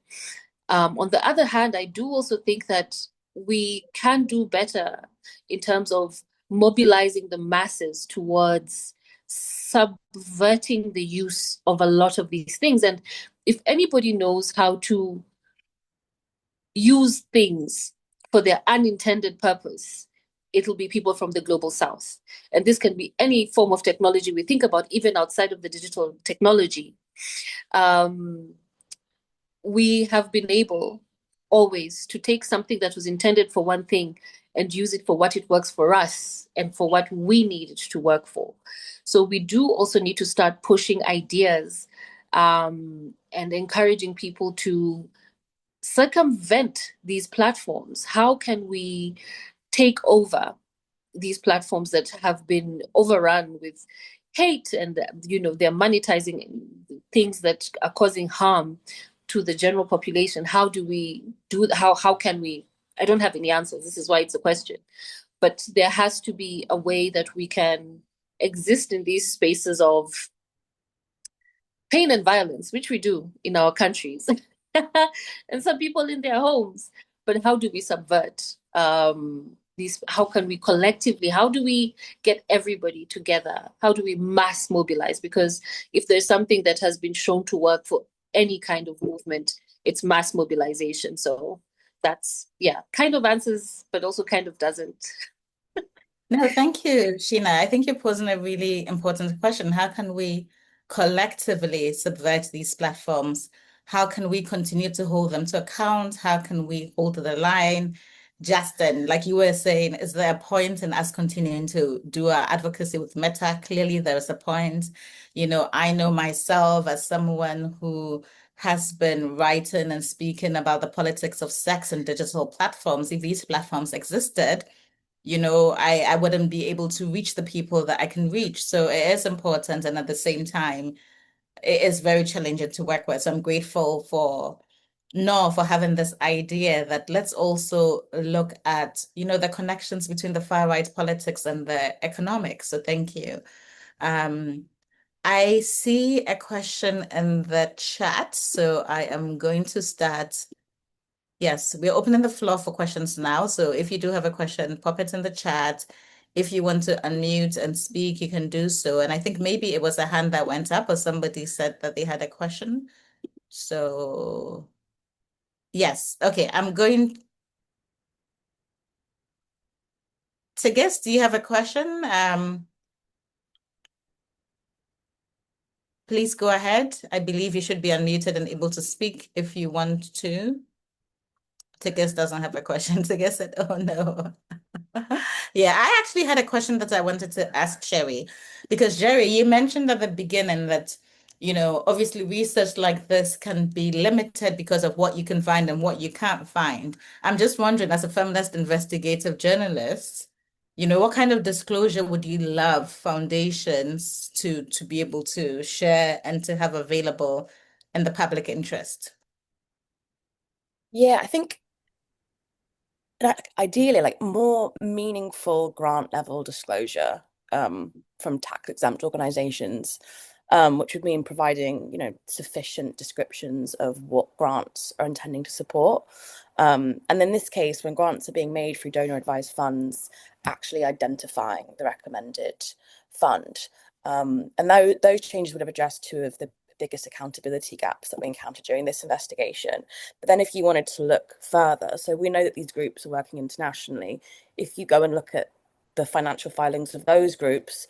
On the other hand, I do also think that we can do better in terms of mobilizing the masses towards subverting the use of a lot of these things. And if anybody knows how to use things for their unintended purpose, it'll be people from the global south. And this can be any form of technology we think about, even outside of the digital technology. We have been able always to take something that was intended for one thing and use it for what it works for us and for what we need it to work for. So we do also need to start pushing ideas and encouraging people to circumvent these platforms. How can we take over these platforms that have been overrun with hate, and they're monetizing things that are causing harm to the general population? How do we how can we? I don't have any answers. This is why it's a question. But there has to be a way that we can exist in these spaces of pain and violence, which we do in our countries, and some people in their homes. But how do we subvert these? How can we collectively? How do we get everybody together? How do we mass mobilize? Because if there's something that has been shown to work for any kind of movement, it's mass mobilization. So that's, kind of answers, but also kind of doesn't. No, thank you, Sheena. I think you're posing a really important question. How can we collectively subvert these platforms? How can we continue to hold them to account? How can we hold the line? Justin, like you were saying, is there a point in us continuing to do our advocacy with Meta? Clearly, there's a point. I know myself as someone who has been writing and speaking about the politics of sex and digital platforms. If these platforms existed, I wouldn't be able to reach the people that I can reach. So it is important. And at the same time, it is very challenging to work with. So I'm grateful for having this idea that let's also look at, the connections between the far right politics and the economics. So thank you. I see a question in the chat. So I am going to start. Yes, we're opening the floor for questions now. So if you do have a question, pop it in the chat. If you want to unmute and speak, you can do so. And I think maybe it was a hand that went up or somebody said that they had a question. So yes, okay, I'm going to guess, do you have a question? please go ahead. I believe you should be unmuted and able to speak if you want to. Tickets doesn't have a question. Tickets said, oh no. Yeah, I actually had a question that I wanted to ask Sherry, because Jerry, you mentioned at the beginning that, obviously research like this can be limited because of what you can find and what you can't find. I'm just wondering, as a feminist investigative journalist, what kind of disclosure would you love foundations to be able to share and to have available in the public interest? Yeah, I think ideally, like more meaningful grant level disclosure from tax exempt organizations, which would mean providing, sufficient descriptions of what grants are intending to support. And in this case, when grants are being made through donor advised funds, actually identifying the recommended fund. And those changes would have addressed two of the biggest accountability gaps that we encountered during this investigation. But then if you wanted to look further, so we know that these groups are working internationally. If you go and look at the financial filings of those groups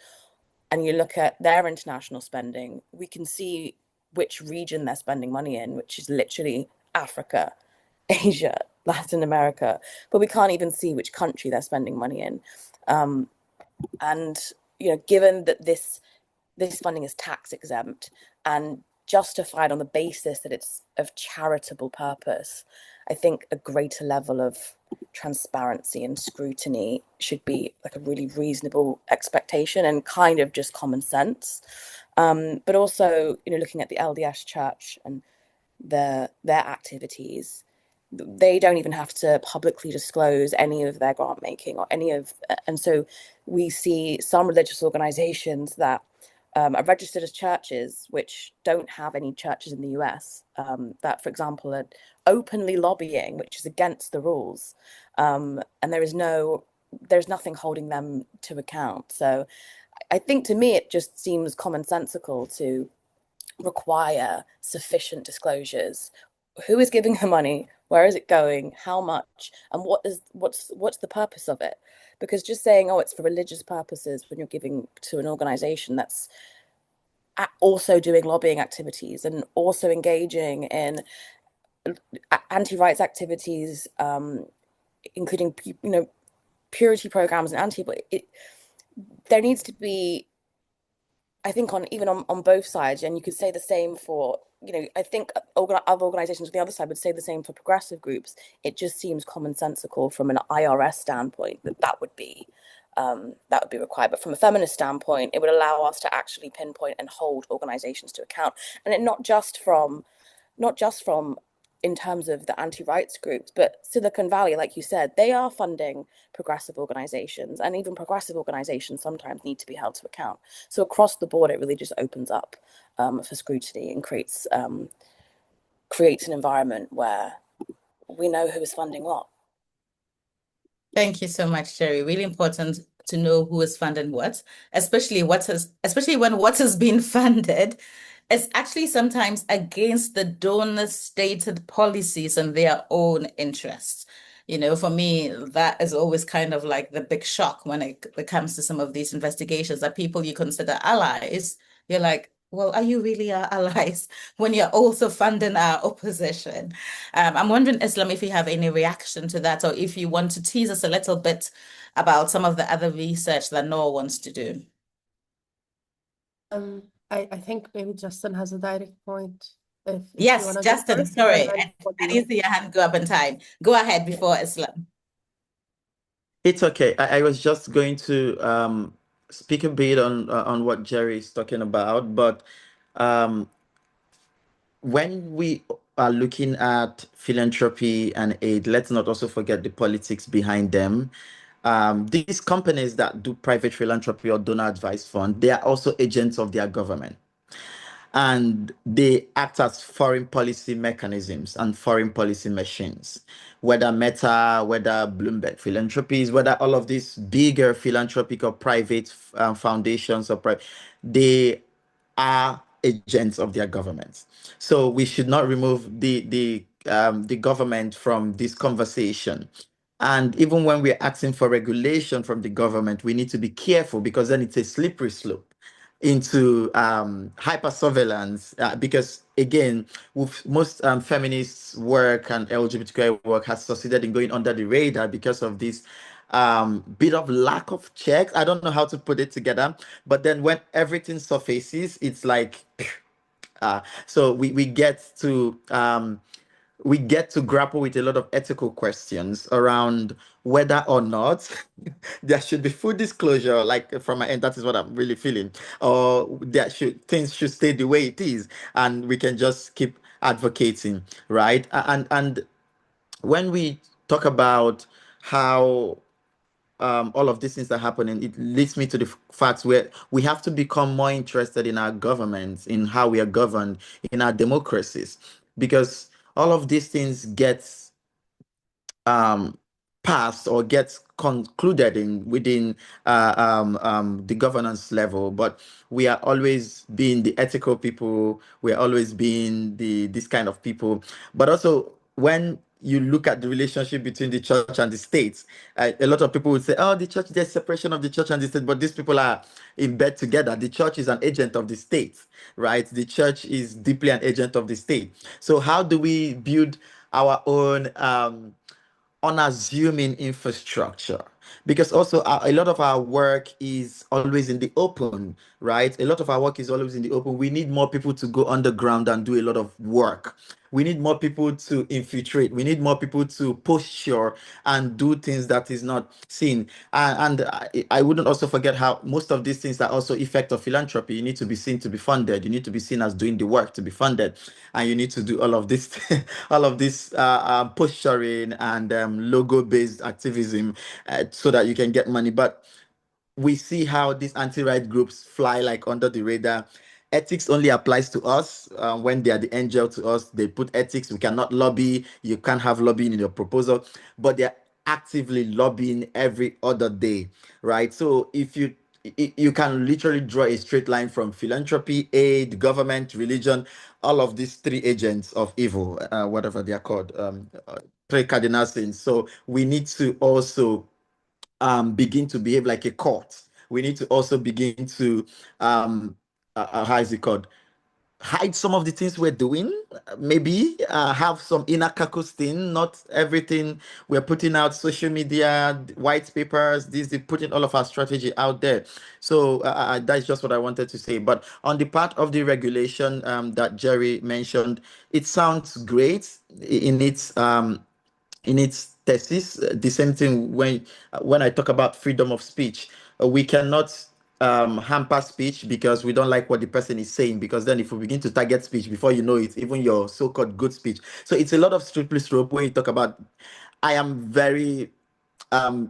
and you look at their international spending, we can see which region they're spending money in, which is literally Africa, Asia, Latin America, but we can't even see which country they're spending money in. And given that this funding is tax exempt and justified on the basis that it's of charitable purpose, I think a greater level of transparency and scrutiny should be like a really reasonable expectation and kind of just common sense. But also, looking at the LDS Church and their activities, they don't even have to publicly disclose any of their grant making or and so we see some religious organizations that are registered as churches, which don't have any churches in the US, that, for example, are openly lobbying, which is against the rules. And there's nothing holding them to account. So I think, to me, it just seems commonsensical to require sufficient disclosures. Who is giving the money? Where is it going? How much? And what's the purpose of it? Because just saying, oh, it's for religious purposes when you're giving to an organization that's also doing lobbying activities and also engaging in anti-rights activities, including purity programs and there needs to be, I think, on both sides, and you could say the same for, I think other organizations on the other side would say the same for progressive groups. It just seems commonsensical from an IRS standpoint that would be required. But from a feminist standpoint, it would allow us to actually pinpoint and hold organizations to account, and not just from in terms of the anti-rights groups, but Silicon Valley, like you said, they are funding progressive organizations, and even progressive organizations sometimes need to be held to account. So across the board, it really just opens up for scrutiny and creates an environment where we know who is funding what. Thank you so much, Sherry. Really important to know who is funding what, especially when what is being funded is actually sometimes against the donor stated policies and their own interests. For me, that is always kind of like the big shock when it comes to some of these investigations, that people you consider allies, you're like, well, are you really our allies when you're also funding our opposition? I'm wondering, Islam, if you have any reaction to that, or if you want to tease us a little bit about some of the other research that Noah wants to do. I think maybe Justin has a direct point. If Yes, you want to go Justin, first, sorry, and I didn't see your hand go up in time. Go ahead before Islam. It's okay. I was just going to speak a bit on what Jerry is talking about, but when we are looking at philanthropy and aid, let's not also forget the politics behind them. These companies that do private philanthropy or donor advised fund, they are also agents of their government. And they act as foreign policy mechanisms and foreign policy machines, whether Meta, whether Bloomberg Philanthropies, whether all of these bigger philanthropic or private foundations they are agents of their governments. So we should not remove the government from this conversation. And even when we're asking for regulation from the government, we need to be careful, because then it's a slippery slope. into hyper surveillance because again with most feminists work and LGBTQI work has succeeded in going under the radar because of this bit of lack of checks. I don't know how to put it together, but then when everything surfaces, it's like so we get to grapple with a lot of ethical questions around whether or not there should be full disclosure, like from my end, that is what I'm really feeling, or things should stay the way it is, and we can just keep advocating, right? And when we talk about how all of these things are happening, it leads me to the fact where we have to become more interested in our governments, in how we are governed, in our democracies, because all of these things get um, passed or gets concluded within the governance level, but we are always being the ethical people. We are always being this kind of people. But also, when you look at the relationship between the church and the state, a lot of people would say, "Oh, the church, there's separation of the church and the state," but these people are in bed together. The church is an agent of the state, right? The church is deeply an agent of the state. So, how do we build our own unassuming infrastructure? Because also a lot of our work is always in the open, right? A lot of our work is always in the open. We need more people to go underground and do a lot of work. We need more people to infiltrate. We need more people to posture and do things that is not seen. And I wouldn't also forget how most of these things are also effect of philanthropy. You need to be seen to be funded. You need to be seen as doing the work to be funded, and you need to do all of this, all of this posturing and logo-based activism so that you can get money. But we see how these anti-right groups fly like under the radar. Ethics only applies to us when they are the angel to us. They put ethics. We cannot lobby. You can't have lobbying in your proposal, but they're actively lobbying every other day, right? So if you can literally draw a straight line from philanthropy, aid, government, religion, all of these three agents of evil, whatever they are called, three cardinal sins. So we need to also begin to behave like a court. We need to also begin to how is it called? Hide some of the things we're doing. Maybe have some inner caucus thing. Not everything we're putting out, social media, white papers. They're putting all of our strategy out there. So that's just what I wanted to say. But on the part of the regulation that Jerry mentioned, it sounds great in its thesis. The same thing when I talk about freedom of speech. We cannot hamper speech because we don't like what the person is saying. Because then, if we begin to target speech, before you know it, even your so-called good speech. So it's a lot of slippery slope when you talk about. I am very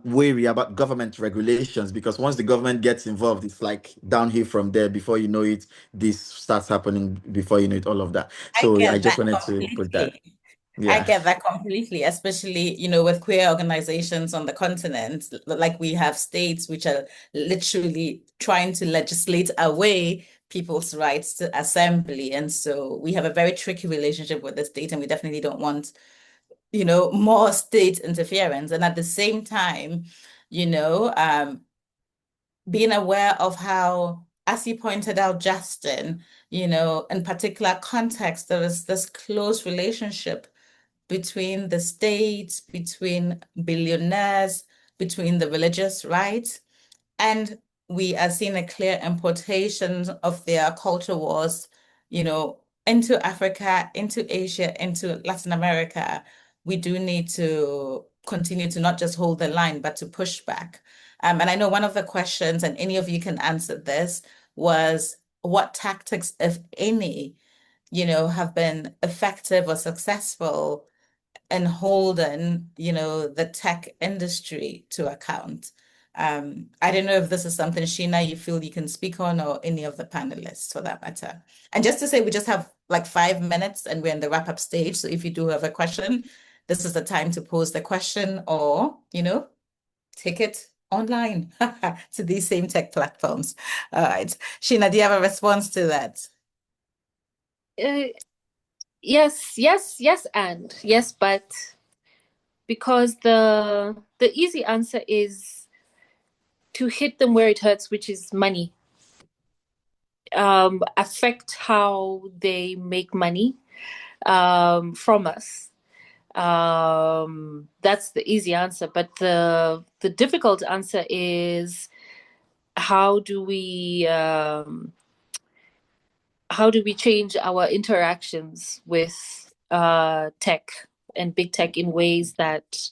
wary about government regulations because once the government gets involved, it's like downhill from there. Before you know it, this starts happening. Before you know it, all of that. I So I get just that wanted to put that. completely. I Yeah. get that completely, especially, with queer organizations on the continent. Like we have states which are literally trying to legislate away people's rights to assembly. And so we have a very tricky relationship with the state, and we definitely don't want, more state interference. And at the same time, being aware of how, as you pointed out, Justin, in particular context, there is this close relationship between the state, between billionaires, between the religious right. And we are seeing a clear importation of their culture wars, into Africa, into Asia, into Latin America. We do need to continue to not just hold the line, but to push back. And I know one of the questions, and any of you can answer this, was what tactics, if any, have been effective or successful in holding, the tech industry to account. I don't know if this is something, Sheena, you feel you can speak on, or any of the panelists for that matter. And just to say, we just have like 5 minutes and we're in the wrap-up stage. So if you do have a question, this is the time to pose the question, or, take it online to these same tech platforms. All right. Sheena, do you have a response to that? Yes, and yes, but because the easy answer is to hit them where it hurts, which is money. affect how they make money from us. That's the easy answer, but the difficult answer is how do we change our interactions with tech and big tech in ways that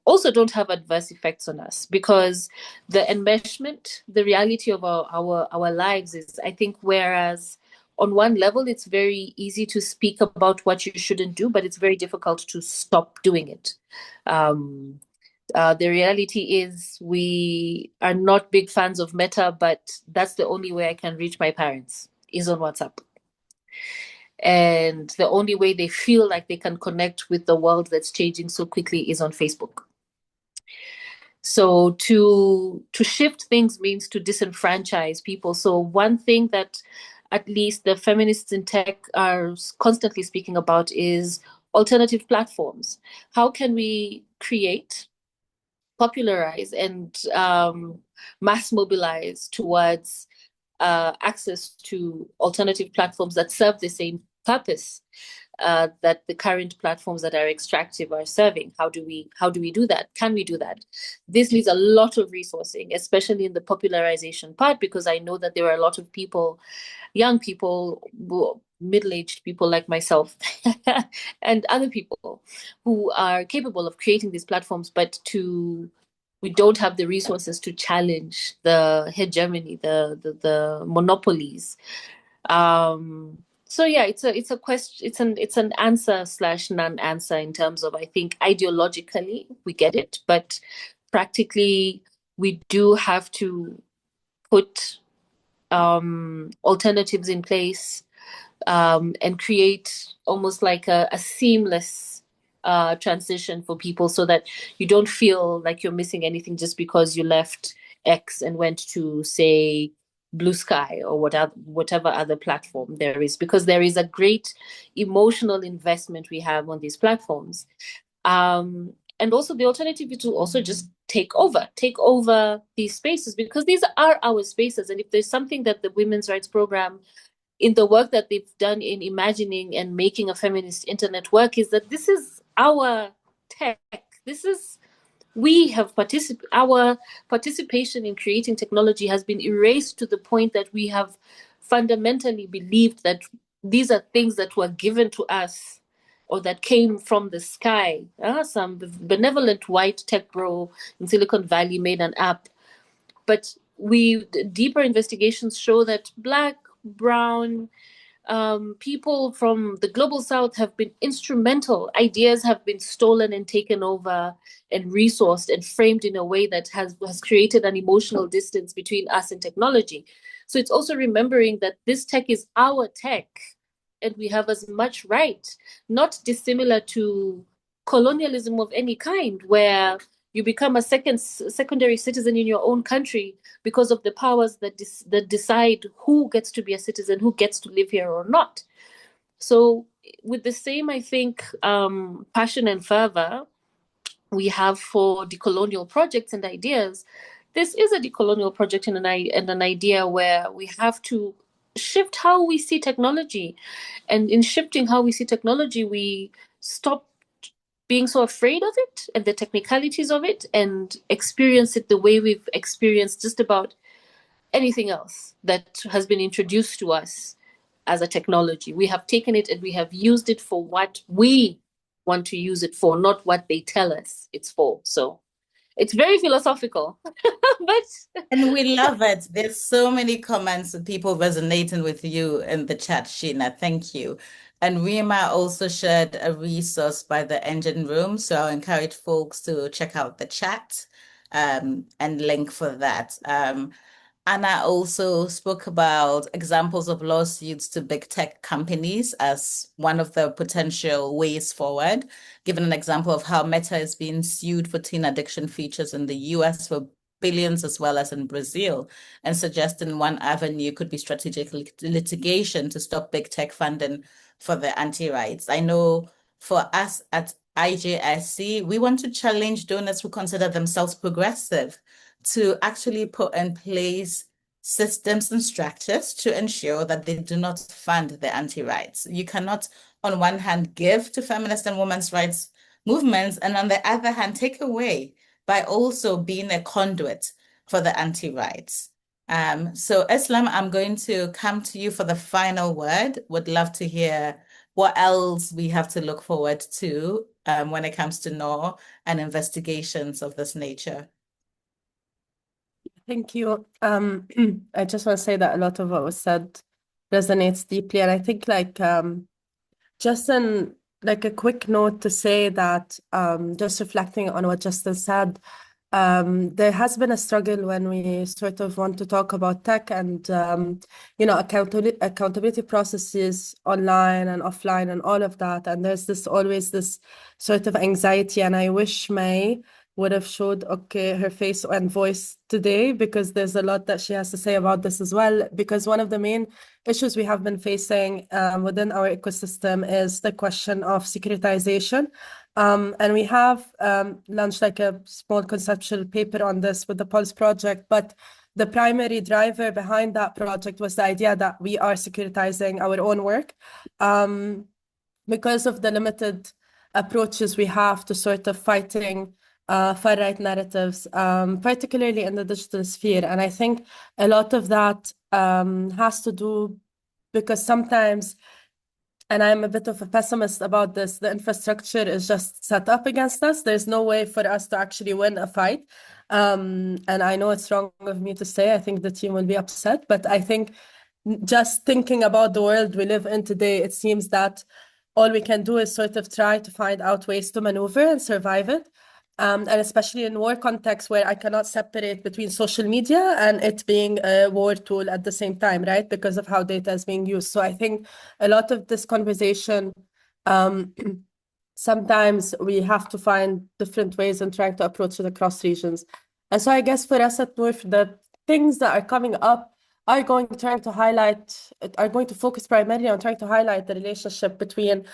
also don't have adverse effects on us, because the enmeshment, the reality of our lives is, I think, whereas on one level it's very easy to speak about what you shouldn't do, but it's very difficult to stop doing it. The reality is we are not big fans of Meta, but that's the only way I can reach my parents is on WhatsApp. And the only way they feel like they can connect with the world that's changing so quickly is on Facebook. So to shift things means to disenfranchise people. So one thing that at least the feminists in tech are constantly speaking about is alternative platforms. How can we create, popularize, and mass mobilize towards access to alternative platforms that serve the same purpose that the current platforms that are extractive are serving? How do we do that? Can we do that? This needs a lot of resourcing, especially in the popularization part, because I know that there are a lot of people, young people, middle-aged people like myself, and other people who are capable of creating these platforms, but we don't have the resources to challenge the hegemony, the monopolies. So yeah, it's a question. It's an answer / non-answer in terms of, I think ideologically we get it, but practically we do have to put alternatives in place and create almost like a seamless transition for people, so that you don't feel like you're missing anything just because you left X and went to, say, Blue Sky or whatever other platform there is, because there is a great emotional investment we have on these platforms. And also the alternative is to also just take over these spaces, because these are our spaces. And if there's something that the Women's Rights Program, in the work that they've done in imagining and making a feminist internet work, is that this is our tech. Our participation in creating technology has been erased to the point that we have fundamentally believed that these are things that were given to us or that came from the sky. Some benevolent white tech bro in Silicon Valley made an app. But deeper investigations show that Black, brown, people from the global South have been instrumental. Ideas have been stolen and taken over and resourced and framed in a way that has created an emotional distance between us and technology. So it's also remembering that this tech is our tech, and we have as much right, not dissimilar to colonialism of any kind, where you become a secondary citizen in your own country because of the powers that decide who gets to be a citizen, who gets to live here or not. So with the same, I think, passion and fervor we have for decolonial projects and ideas, this is a decolonial project and an idea where we have to shift how we see technology. And in shifting how we see technology, we stop being so afraid of it and the technicalities of it, and experience it the way we've experienced just about anything else that has been introduced to us as a technology. We have taken it and we have used it for what we want to use it for, not what they tell us it's for. So it's very philosophical, and we love it. There's so many comments of people resonating with you in the chat, Sheena. Thank you. And Rima also shared a resource by the Engine Room, so I'll encourage folks to check out the chat and link for that. Anna also spoke about examples of lawsuits to big tech companies as one of the potential ways forward, given an example of how Meta is being sued for teen addiction features in the US for billions, as well as in Brazil, and suggesting one avenue could be strategic litigation to stop big tech funding for the anti-rights. I know for us at IJSC, we want to challenge donors who consider themselves progressive to actually put in place systems and structures to ensure that they do not fund the anti-rights. You cannot, on one hand, give to feminist and women's rights movements, and on the other hand, take away by also being a conduit for the anti-rights. So Islam, I'm going to come to you for the final word. Would love to hear what else we have to look forward to when it comes to law and investigations of this nature. Thank you. I just want to say that a lot of what was said resonates deeply, and I think just in like a quick note to say that just reflecting on what Justin said, there has been a struggle when we sort of want to talk about tech and accountability processes online and offline and all of that, and there's always this sort of anxiety, and I wish May would have showed her face and voice today, because there's a lot that she has to say about this as well. Because one of the main issues we have been facing within our ecosystem is the question of securitization. And we have launched like a small conceptual paper on this with the Pulse project, but the primary driver behind that project was the idea that we are securitizing our own work because of the limited approaches we have to sort of fighting far-right narratives, particularly in the digital sphere. And I think a lot of that has to do because sometimes, and I'm a bit of a pessimist about this, the infrastructure is just set up against us. There's no way for us to actually win a fight. And I know it's wrong of me to say, I think the team will be upset, but I think just thinking about the world we live in today, it seems that all we can do is sort of try to find out ways to maneuver and survive it. And especially in war contexts where I cannot separate between social media and it being a war tool at the same time, right? Because of how data is being used. So I think a lot of this conversation, sometimes we have to find different ways in trying to approach it across regions. And so I guess for us at North, the things that are coming up are going to focus primarily on trying to highlight the relationship between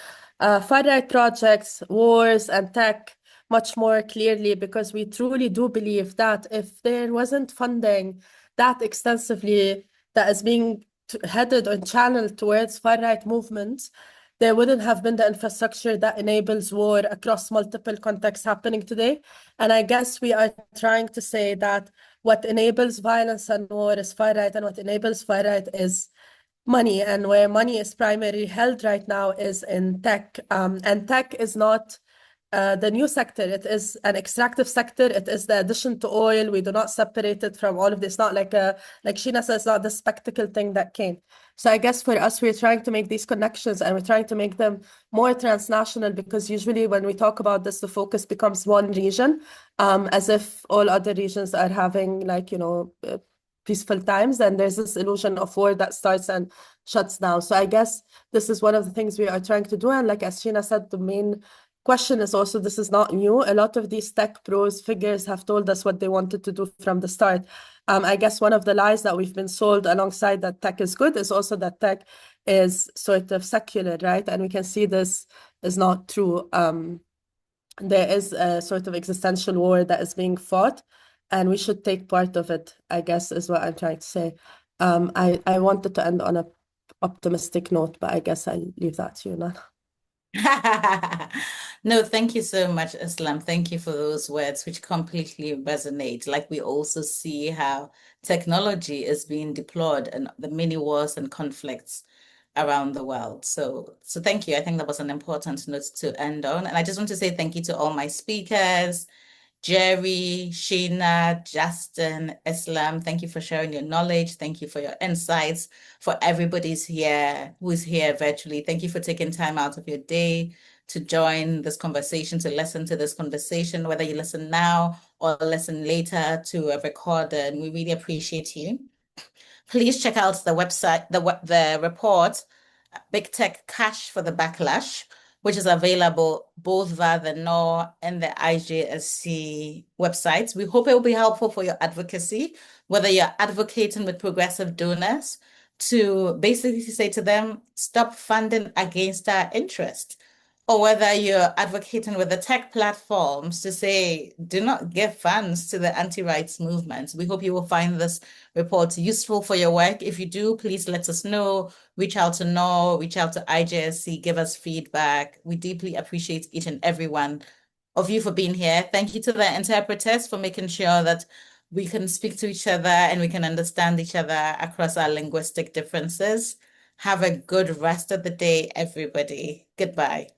far-right projects, wars, and tech much more clearly, because we truly do believe that if there wasn't funding that extensively that is being headed or channeled towards far-right movements, there wouldn't have been the infrastructure that enables war across multiple contexts happening today. And I guess we are trying to say that what enables violence and war is far-right, and what enables far-right is money. And where money is primarily held right now is in tech. And tech is not the new sector. It is an extractive sector. It is the addition to oil. We do not separate it from all of this. Not like Sheena says, not the spectacle thing that came. So I guess for us, we're trying to make these connections, and we're trying to make them more transnational, because usually when we talk about this, the focus becomes one region, as if all other regions are having peaceful times, and there's this illusion of war that starts and shuts down. So I guess this is one of the things we are trying to do. And like as Sheena said, the main question is also, this is not new. A lot of these tech pros figures have told us what they wanted to do from the start. I guess one of the lies that we've been sold alongside that tech is good is also that tech is sort of secular, right? And we can see this is not true. There is a sort of existential war that is being fought, and we should take part of it, I guess, is what I'm trying to say. I wanted to end on an optimistic note, but I guess I'll leave that to you now. No, thank you so much, Islam. Thank you for those words, which completely resonate. Like, we also see how technology is being deployed in the many wars and conflicts around the world. So thank you. I think that was an important note to end on. And I just want to say thank you to all my speakers, Jerry, Sheena, Justin, Islam. Thank you for sharing your knowledge. Thank you for your insights. For everybody's here who's here virtually, thank you for taking time out of your day to join this conversation, to listen to this conversation, whether you listen now or listen later to a recording. We really appreciate you. Please check out the website, the report, Big Tech Cash for the Backlash, which is available both via the NOR and the IJSC websites. We hope it will be helpful for your advocacy, whether you're advocating with progressive donors, to basically say to them, stop funding against our interest, or whether you're advocating with the tech platforms to say, do not give funds to the anti-rights movement. We hope you will find this report useful for your work. If you do, please let us know. Reach out to NOR, reach out to IJSC, give us feedback. We deeply appreciate each and every one of you for being here. Thank you to the interpreters for making sure that we can speak to each other and we can understand each other across our linguistic differences. Have a good rest of the day, everybody. Goodbye.